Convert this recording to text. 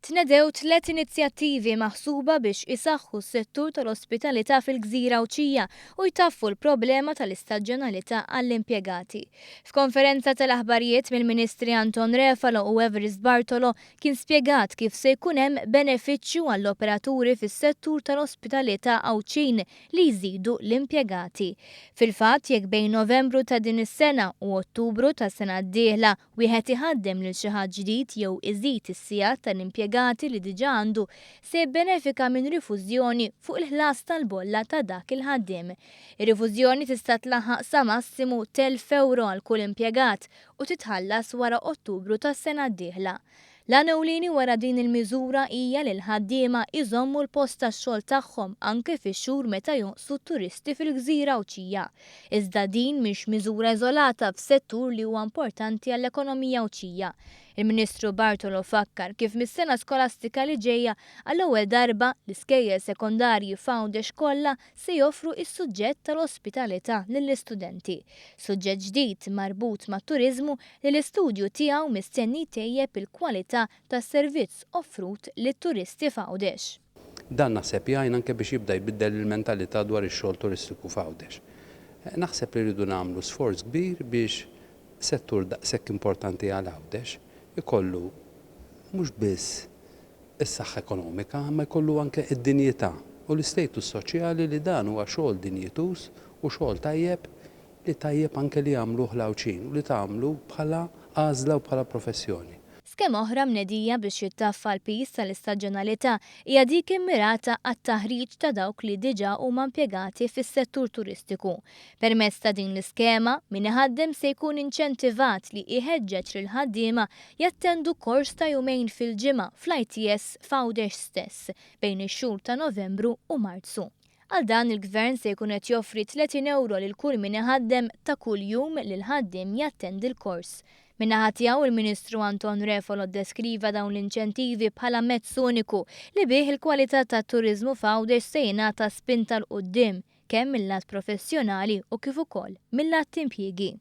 Tnedew 3 inizjattivi maħsuba biex isaħħu s-settur tal-ospitalità fil-Gżira Awċija u jtaffu l-problema tal-istaġjonalità għall-impjegati. F'konferenza tal-aħbarijiet mill-Ministri Anton Refalo u Everest Bartolo kien spjegat kif se jkun hemm benefiċċju għall-operaturi fis-settur tal-ospitalità Awċin li jżidu l-impjegati. Fil-fatt jekk bejn Novembru ta' din is-sena u Ottubru tas-sena d-dieħla wieħed iħaddem lil xi ħadd ġdid jew iżid is-sigħat tal-impjegati li diġà għandu se jibbenefika minn rifużjoni fuq il-ħlas tal-bolla ta' dak il-ħaddiem. Ir-rifużjoni tista' tlaħħaq sa massimu €1,000 għal kull impjegat u titħallas wara Ottubru tas-sena d-dieħla. L-għanewlieni wara din il-miżura hija li l-ħaddiema iżommu l-post tax-xogħol tagħhom anke fix-xhur meta jonqsu t-turisti fil-Gżira Awċija. Iżda din mhix miżura iżolata f'settur li huwa importanti għall-ekonomija Awċija. Il-Ministru Bartolo fakkar kif mis-sena skolastika li ġejja għall-ewwel darba l-iskejjel sekondarji Fgħawdex kollha se joffru s-suġġett tal-ospitalità lill-istudenti. Suġġett ġdid marbut mat-turiżmu li l-istudju tiegħu mistenni tejjeb il-kwalità tas-servizz offrut lit-turisti Fgħawdex. Dan naħseb jgħin anke biex jibda jbiddel il-mentalità dwar ix-xogħol turistiku Fgħawdex. Naħseb li rridu nagħmlu sforz kbir biex settur daqshekk importanti għal Għawdex ikollu mhux biss is-saħħa ekonomika, ma jkollu anke id-dinjità u l-istatus soċjali li dan huwa xogħol dinjitus u xogħol tajjeb li tajjeb anke li jagħmluh l-Awċin u li tagħmlu bħala għażla u bħala professjoni. Skemm oħra mnedija biex jittaffa l-pis tal-istaġjonalità hija dik immirata għat-taħriġ ta' dawk li diġà huma impjegati fis-settur turistiku. Permezz ta' din l-iskema min iħaddem se jkun inċentivat li jħeġġeġ lil ħaddiema jattendu kors ta' jumejn fil-ġimgħa fl-ITS Fgħawdex stess bejn ix-xhur ta' Novembru u Marzu. Għal dan il-Gvern se jkun qed joffri €30 lil kull min iħaddem ta' kuljum lil ħaddiem jattendi l-kors. Min-naħa tiegħu il-Ministru Anton Refalo ddeskriva dawn l-inċentivi bħala mezz uniku li bih il-kwalità tat-turiżmu Fgħawdex se jingħata spinta l quddiem kemm mill-lat professjonali u kif ukoll mill-lat impjiegi.